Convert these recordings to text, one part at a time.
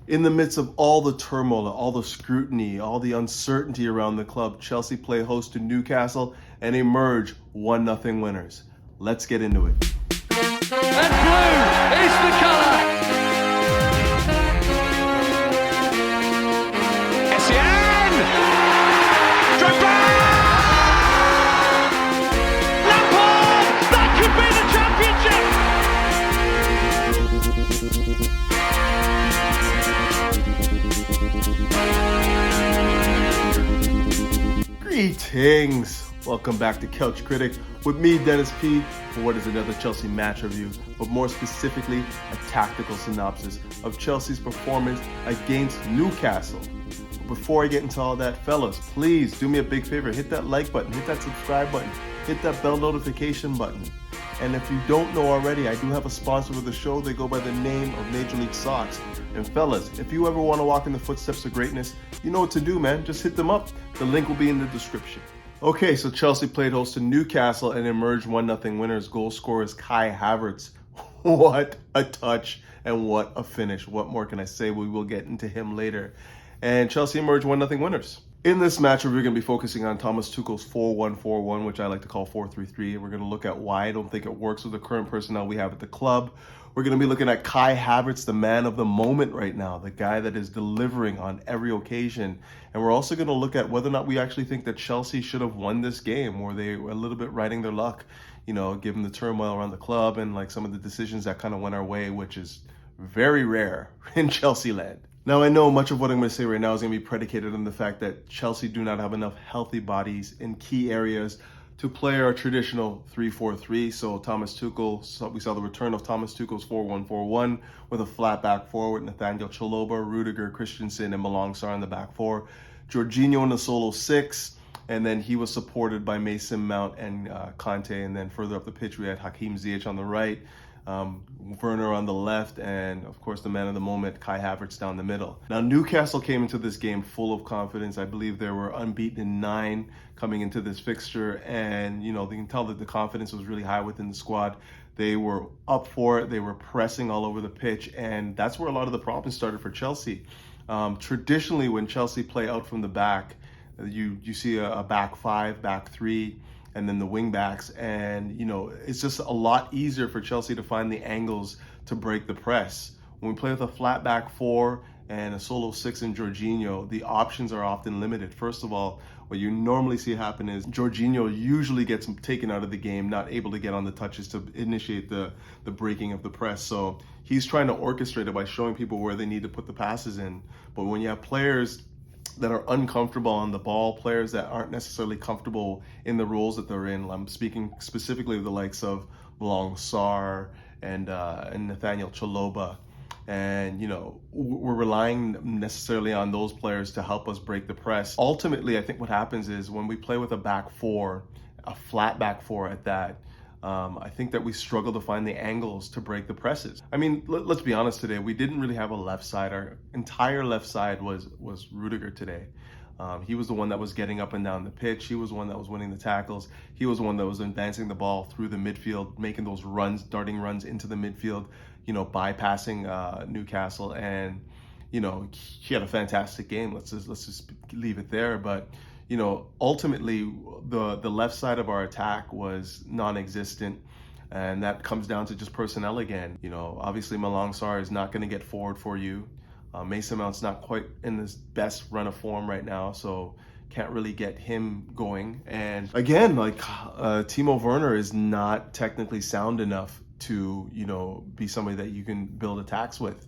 In the midst of all the turmoil, all the scrutiny, all the uncertainty around the club, Chelsea play host to Newcastle and emerge 1-0 winners. Let's get into it. And blue is the colour. Essien! Drogba! Lampard! That could be the championship! Greetings! Welcome back to Couch Critic with me, Dennis P, for what is another Chelsea match review, but more specifically, a tactical synopsis of Chelsea's performance against Newcastle. But before I get into all that, fellas, please do me a big favor. Hit that like button, hit that subscribe button, hit that bell notification button. And if you don't know already, I do have a sponsor of the show. They go by the name of Major League Socks. And fellas, if you ever want to walk in the footsteps of greatness, you know what to do, man. Just hit them up. The link will be in the description. Okay, so Chelsea played host to Newcastle and emerged 1-0 winners. Goal scorer is Kai Havertz. What a touch and what a finish. What more can I say? We will get into him later. And Chelsea emerged 1-0 winners. In this match, we're going to be focusing on Thomas Tuchel's 4-1-4-1, which I like to call 4-3-3. We're going to look at why I don't think it works with the current personnel we have at the club. We're going to be looking at Kai Havertz, the man of the moment right now, the guy that is delivering on every occasion. And we're also going to look at whether or not we actually think that Chelsea should have won this game, or they were a little bit riding their luck, you know, given the turmoil around the club and like some of the decisions that kind of went our way, which is very rare in Chelsea land. Now, I know much of what I'm going to say right now is going to be predicated on the fact that Chelsea do not have enough healthy bodies in key areas to play our traditional 3-4-3. So Thomas Tuchel, we saw the return of Thomas Tuchel's 4-1-4-1 with a flat back forward, Nathaniel Chalobah, Rudiger, Christensen, and Malang Sarr in the back four. Jorginho in the solo 6, and then he was supported by Mason Mount and Conte, and then further up the pitch we had Hakim Ziyech on the right, Werner on the left, and of course the man of the moment, Kai Havertz, down the middle. Now Newcastle came into this game full of confidence. I believe they were unbeaten in 9 coming into this fixture, and you know, they can tell that the confidence was really high within the squad. They were up for it, they were pressing all over the pitch, and that's where a lot of the problems started for Chelsea. Traditionally, when Chelsea play out from the back, you see a back 5, back 3, and then the wing backs, and you know, it's just a lot easier for Chelsea to find the angles to break the press. When we play with a flat back 4 and a solo 6 in Jorginho, the options are often limited. First of all, what you normally see happen is Jorginho usually gets taken out of the game, not able to get on the touches to initiate the breaking of the press. So he's trying to orchestrate it by showing people where they need to put the passes in. But when you have players that are uncomfortable on the ball, players that aren't necessarily comfortable in the roles that they're in, I'm speaking specifically of the likes of Malang Sarr and Nathaniel Chalobah, and you know, we're relying necessarily on those players to help us break the press. Ultimately, I think what happens is when we play with a back 4, a flat back 4 at that, I think that we struggle to find the angles to break the presses. I mean, let's be honest today, we didn't really have a left side. Our entire left side was Rudiger today. He was the one that was getting up and down the pitch. He was the one that was winning the tackles. He was the one that was advancing the ball through the midfield, making those runs, darting runs into the midfield, you know, bypassing Newcastle. And, you know, he had a fantastic game. Let's just leave it there. But, you know, ultimately, the left side of our attack was non-existent, and that comes down to just personnel again. You know, obviously Malang Sarr is not going to get forward for you. Mason Mount's not quite in his best run of form right now, so can't really get him going. And again, like Timo Werner is not technically sound enough to, you know, be somebody that you can build attacks with.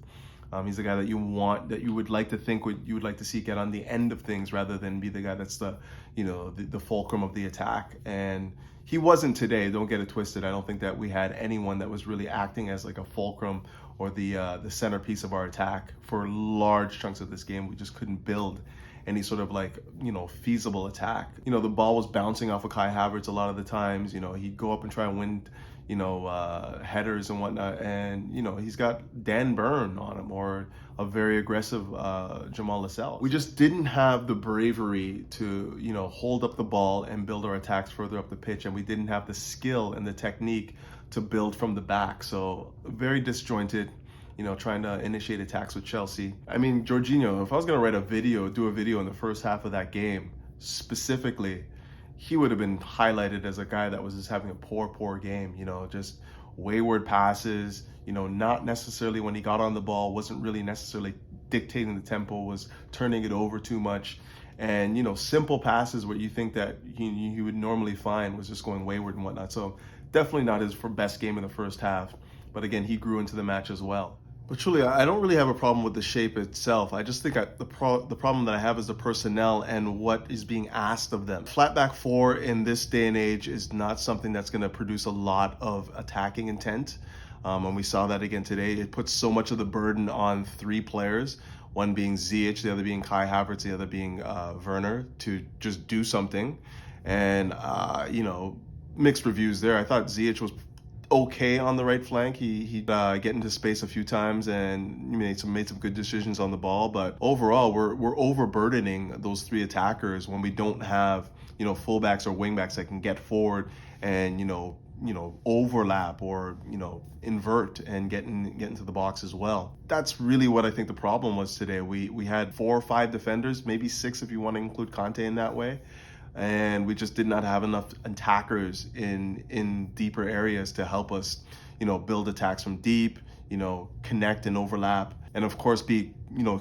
He's the guy that you want, that you would like to think you would like to see get on the end of things rather than be the guy that's the, you know, the fulcrum of the attack. And he wasn't today. Don't get it twisted. I don't think that we had anyone that was really acting as like a fulcrum or the centerpiece of our attack for large chunks of this game. We just couldn't build any sort of like, you know, feasible attack. You know, the ball was bouncing off of Kai Havertz a lot of the times. You know, he'd go up and try and win, you know, headers and whatnot. And, you know, he's got Dan Burn on him or a very aggressive Jamal Lascelles. We just didn't have the bravery to, you know, hold up the ball and build our attacks further up the pitch. And we didn't have the skill and the technique to build from the back. So very disjointed. trying to initiate attacks with Chelsea. I mean, Jorginho, if I was going to do a video in the first half of that game, specifically, he would have been highlighted as a guy that was just having a poor game, just wayward passes, not necessarily when he got on the ball, wasn't really necessarily dictating the tempo, was turning it over too much. And, simple passes where you think that he would normally find was just going wayward and whatnot. So definitely not his best game in the first half. But again, he grew into the match as well. But truly, I don't really have a problem with the shape itself. I just think the problem that I have is the personnel and what is being asked of them. Flat back four in this day and age is not something that's going to produce a lot of attacking intent. And we saw that again today. It puts so much of the burden on three players, one being Ziyech, the other being Kai Havertz, the other being Werner, to just do something. And, mixed reviews there. I thought Ziyech was okay on the right flank. He get into space a few times and made some good decisions on the ball. But overall, we're overburdening those three attackers when we don't have fullbacks or wingbacks that can get forward and overlap or invert and get into the box as well. That's really what I think the problem was today. We had 4 or 5 defenders, maybe 6 if you want to include Conte in that way. And we just did not have enough attackers in deeper areas to help us, build attacks from deep, connect and overlap, and of course be,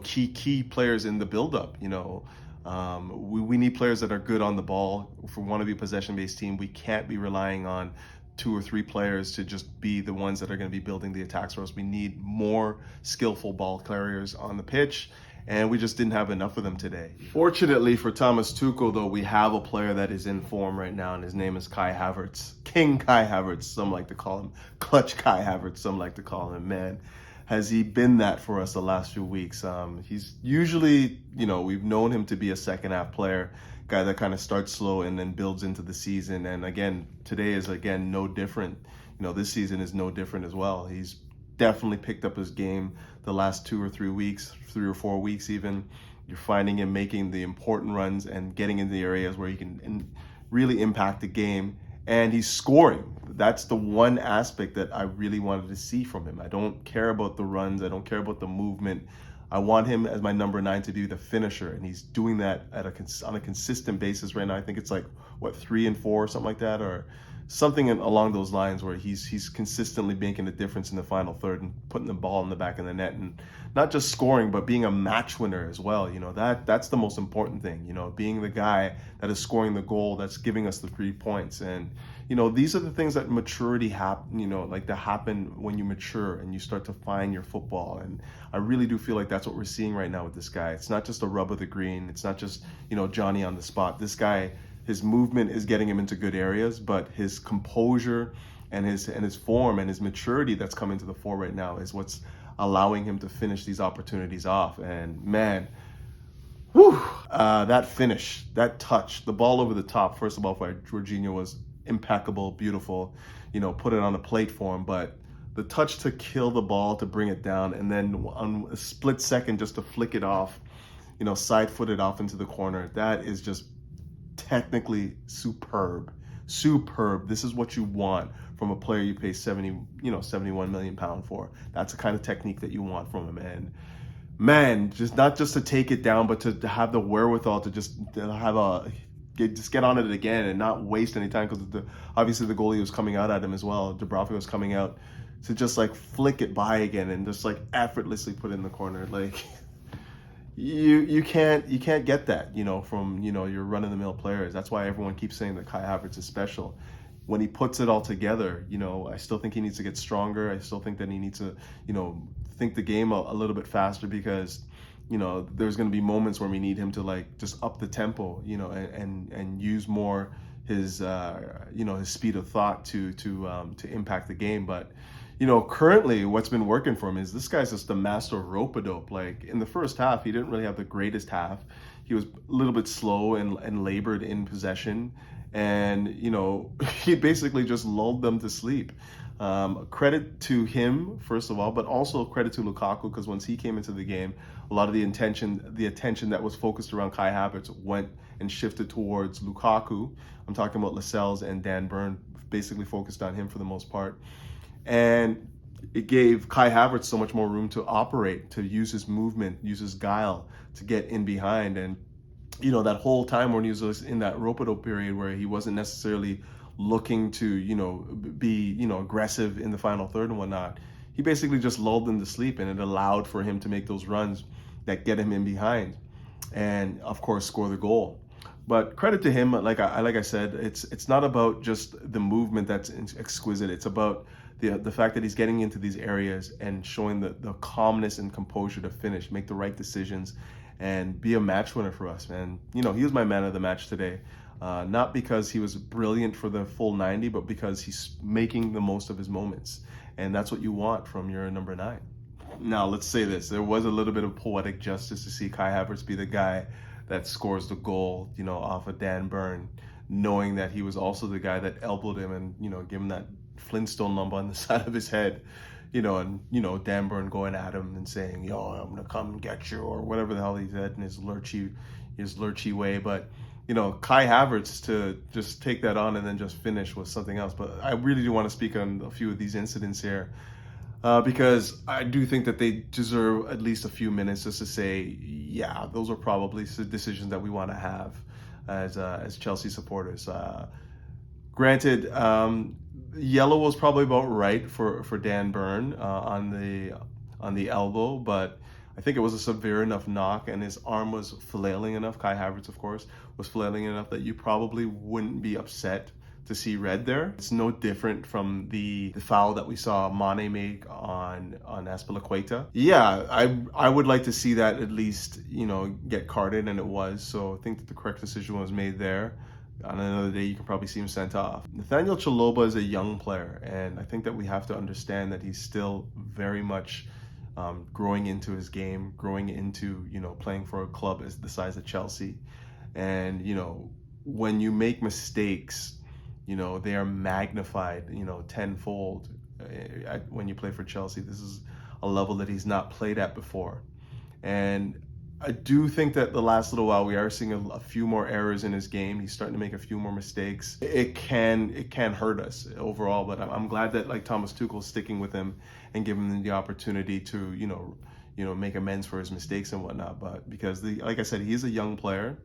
key players in the build-up. We need players that are good on the ball. If we want to be a possession-based team, we can't be relying on 2 or 3 players to just be the ones that are going to be building the attacks for us. We need more skillful ball carriers on the pitch. And we just didn't have enough of them today. Fortunately for Thomas Tuchel, though, we have a player that is in form right now, and his name is Kai Havertz. King Kai Havertz, some like to call him. Clutch Kai Havertz, some like to call him. Man, has he been that for us the last few weeks. He's usually, we've known him to be a second-half player, guy that kind of starts slow and then builds into the season. And again, today is, no different. This season is no different as well. He's definitely picked up his game the last 2 or 3 weeks, 3 or 4 weeks even. You're finding him making the important runs and getting into the areas where he can really impact the game. And he's scoring. That's the one aspect that I really wanted to see from him. I don't care about the runs. I don't care about the movement. I want him as my number 9 to be the finisher. And he's doing that on a consistent basis right now. I think it's 3 and 4 or something like that, or something along those lines where he's consistently making a difference in the final third and putting the ball in the back of the net, and not just scoring, but being a match winner as well. That's the most important thing, being the guy that is scoring the goal, that's giving us the 3 points. And, these are the things that maturity that happen when you mature and you start to find your football. And I really do feel like that's what we're seeing right now with this guy. It's not just a rub of the green. It's not just, Johnny on the spot. This guy, his movement is getting him into good areas, but his composure and his form and his maturity that's coming to the fore right now is what's allowing him to finish these opportunities off. And man, that finish, that touch, the ball over the top, first of all, for Jorginho was impeccable, beautiful, put it on a plate for him, but the touch to kill the ball, to bring it down, and then on a split second just to flick it off, side-foot it off into the corner, that is just technically superb. This is what you want from a player you pay 71 million pounds for. That's the kind of technique that you want from him. And man, just not just to take it down, but to have the wherewithal to just get on it again and not waste any time, because obviously the goalie was coming out at him as well. Dubravka was coming out to just flick it by again and just effortlessly put it in the corner. You can't get that, from, your run-of-the-mill players. That's why everyone keeps saying that Kai Havertz is special. When he puts it all together, I still think he needs to get stronger. I still think that he needs to, think the game a little bit faster, because, there's going to be moments where we need him to just up the tempo, and use more his, his speed of thought to impact the game. But currently what's been working for him is this guy's just the master of rope-a-dope. In the first half, he didn't really have the greatest half. He was a little bit slow and labored in possession. And, he basically just lulled them to sleep. Credit to him, first of all, but also credit to Lukaku, because once he came into the game, a lot of the attention that was focused around Kai Havertz went and shifted towards Lukaku. I'm talking about Lascelles and Dan Burn, basically focused on him for the most part. And it gave Kai Havertz so much more room to operate, to use his movement, use his guile to get in behind. And, you know, that whole time when he was in that rope-a-dope period where he wasn't necessarily looking to, you know, be, you know, aggressive in the final third and whatnot, he basically just lulled them to sleep, and it allowed for him to make those runs that get him in behind and, of course, score the goal. But credit to him, like I said, it's not about just the movement that's exquisite. It's about the fact that he's getting into these areas and showing the calmness and composure to finish, make the right decisions, and be a match winner for us, man. You know, he was my man of the match today. Not because he was brilliant for the full 90, but because he's making the most of his moments. And that's what you want from your number 9. Now, let's say this. There was a little bit of poetic justice to see Kai Havertz be the guy that scores the goal, you know, off of Dan Burn, knowing that he was also the guy that elbowed him and, you know, give him that Flintstone lump on the side of his head, you know, and, you know, Dan Burn going at him and saying, yo, I'm going to come and get you, or whatever the hell he said in his lurchy way. But, you know, Kai Havertz to just take that on and then just finish was something else. But I really do want to speak on a few of these incidents here. Because I do think that they deserve at least a few minutes just to say, yeah, those are probably decisions that we want to have as Chelsea supporters. Granted, yellow was probably about right for Dan Burn on the elbow, but I think it was a severe enough knock, and his arm was flailing enough. Kai Havertz, of course, was flailing enough that you probably wouldn't be upset to see red there. It's no different from the foul that we saw Mane make on Azpilicueta. Yeah, I would like to see that at least, you know, get carded, and it was. So I think that the correct decision was made there. On another day, you can probably see him sent off. Nathaniel Chalobah is a young player, and I think that we have to understand that he's still very much growing into his game, growing into, you know, playing for a club as the size of Chelsea. And, you know, when you make mistakes, you know, they are magnified, you know, tenfold when you play for Chelsea. This is a level that he's not played at before. And I do think that the last little while we are seeing a few more errors in his game. He's starting to make a few more mistakes. It can hurt us overall, but I'm glad that, like, Thomas Tuchel's sticking with him and giving him the opportunity to, you know, make amends for his mistakes and whatnot. But because, like I said, he is a young player,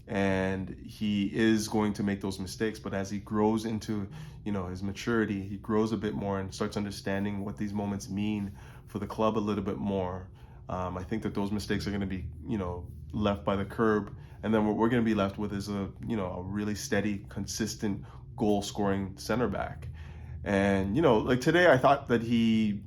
and he is going to make those mistakes. But as he grows into, you know, his maturity, he grows a bit more and starts understanding what these moments mean for the club a little bit more. I think that those mistakes are going to be, you know, left by the curb, and then what we're going to be left with is a really steady, consistent, goal-scoring center back. And, you know, like today, I thought that he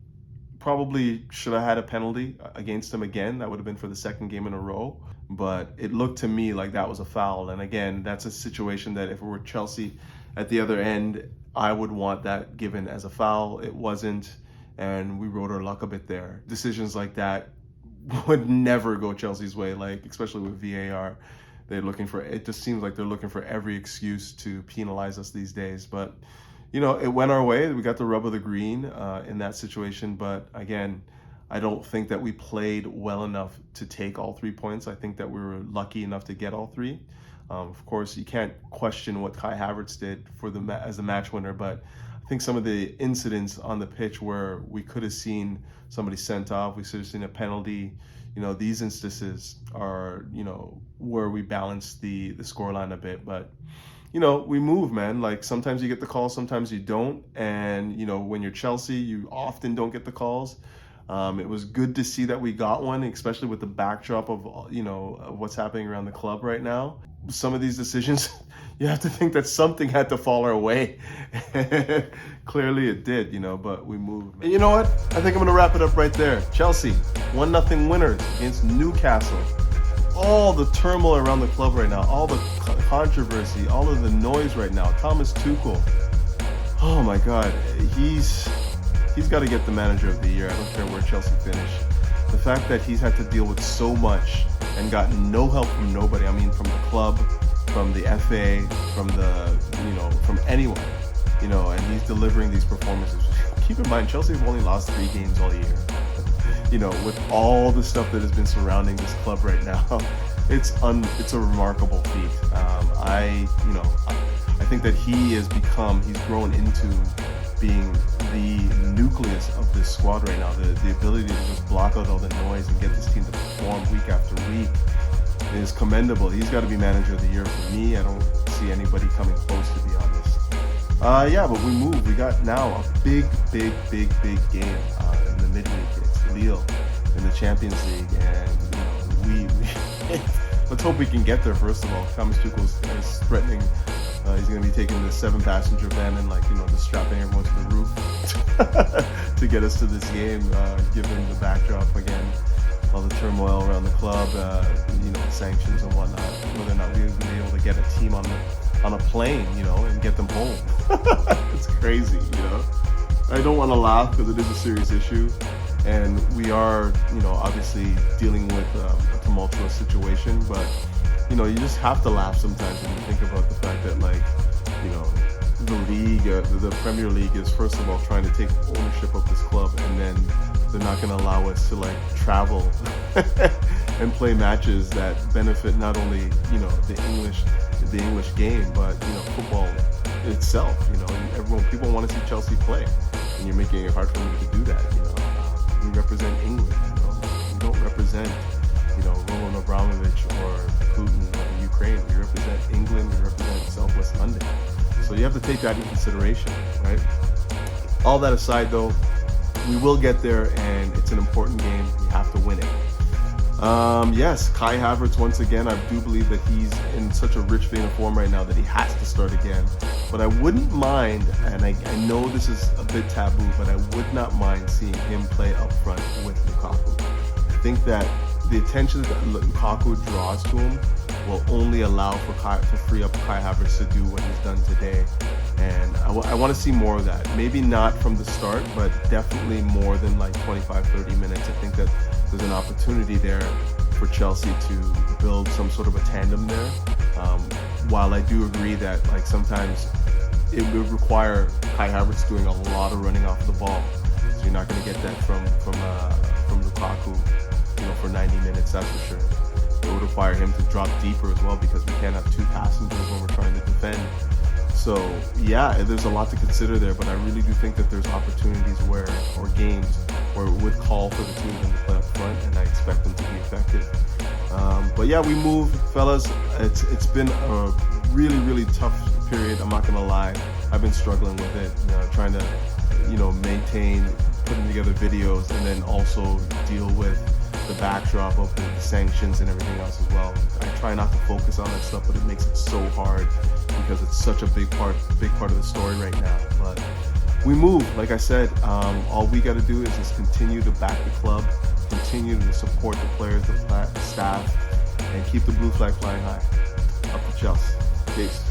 probably should have had a penalty against him again. That would have been for the second game in a row. But it looked to me like that was a foul. And again, that's a situation that if it were Chelsea at the other end, I would want that given as a foul. It wasn't, and we rode our luck a bit there. Decisions like that would never go Chelsea's way, like especially with VAR. It just seems like they're looking for every excuse to penalize us these days. But, you know, it went our way. We got the rub of the green in that situation. But again, I don't think that we played well enough to take all 3 points. I think that we were lucky enough to get all 3. Of course, you can't question what Kai Havertz did as the match winner, but I think some of the incidents on the pitch where we could have seen somebody sent off, we should have seen a penalty, you know, these instances are, you know, where we balance the scoreline a bit. But, you know, we move, man. Like, sometimes you get the calls, sometimes you don't. And, you know, when you're Chelsea, you often don't get the calls. It was good to see that we got one, especially with the backdrop of, you know, of what's happening around the club right now. Some of these decisions, you have to think that something had to fall our way. Clearly it did, you know, but we moved. And you know what? I think I'm going to wrap it up right there. Chelsea, 1-0 winners against Newcastle. All the turmoil around the club right now, all the controversy, all of the noise right now. Thomas Tuchel, oh my God, he's got to get the manager of the year. I don't care where Chelsea finish. The fact that he's had to deal with so much and gotten no help from nobody. I mean, from the club, from the FA, from anyone, you know, and he's delivering these performances. Keep in mind, Chelsea have only lost 3 games all year. You know, with all the stuff that has been surrounding this club right now, it's a remarkable feat. I think that he's grown into being the nucleus of this squad right now. The ability to just block out all the noise and get this team to perform week after week is commendable. He's got to be manager of the year for me. I don't see anybody coming close, to be honest. Yeah, but we move. We got now a big game in the midweek. It's Lille in the Champions League, and we let's hope we can get there. First of all, Thomas Tuchel is threatening. He's going to be taking the 7-passenger van and just strapping everyone to the roof to get us to this game, given the backdrop again, all the turmoil around the club, sanctions and whatnot, whether or not we would be able to get a team on a plane, and get them home. It's crazy, I don't want to laugh because it is a serious issue, and we are, obviously dealing with a tumultuous situation, but you just have to laugh sometimes when you think about the fact that, the league, the Premier League is first of all trying to take ownership of this club, and then they're not going to allow us to travel and play matches that benefit not only the English game, but football itself. People want to see Chelsea play, and you're making it hard for them to do that. We represent England. We don't represent Roman Abramovic or Putin or Ukraine. We represent England. We represent Southwest London. So you have to take that into consideration, right? All that aside, though, we will get there, and it's an important game. We have to win it. Yes, Kai Havertz, once again, I do believe that he's in such a rich vein of form right now that he has to start again. But I wouldn't mind, and I know this is a bit taboo, but I would not mind seeing him play up front with Lukaku. I think that the attention that Lukaku draws to him will only allow to free up Kai Havertz to do what he's done today. And I want to see more of that. Maybe not from the start, but definitely more than 25-30 minutes. I think that there's an opportunity there for Chelsea to build some sort of a tandem there. While I do agree that sometimes it would require Kai Havertz doing a lot of running off the ball. So you're not going to get that from Lukaku, for 90 minutes, that's for sure. It would require him to drop deeper as well, because we can't have two passengers when we're trying to defend. So yeah, there's a lot to consider there, but I really do think that there's opportunities or games where it would call for the two of them to play up front, and I expect them to be effective. But yeah, we move, fellas. It's been a really, really tough period. I'm not gonna lie. I've been struggling with it, trying to, maintain, putting together videos, and then also deal with the backdrop of the sanctions and everything else as well. I try not to focus on that stuff, but it makes it so hard because it's such a big part of the story right now. But we move, like I said, all we got to do is just continue to back the club, continue to support the players, the staff, and keep the blue flag flying high. Up to Chelsea. Peace.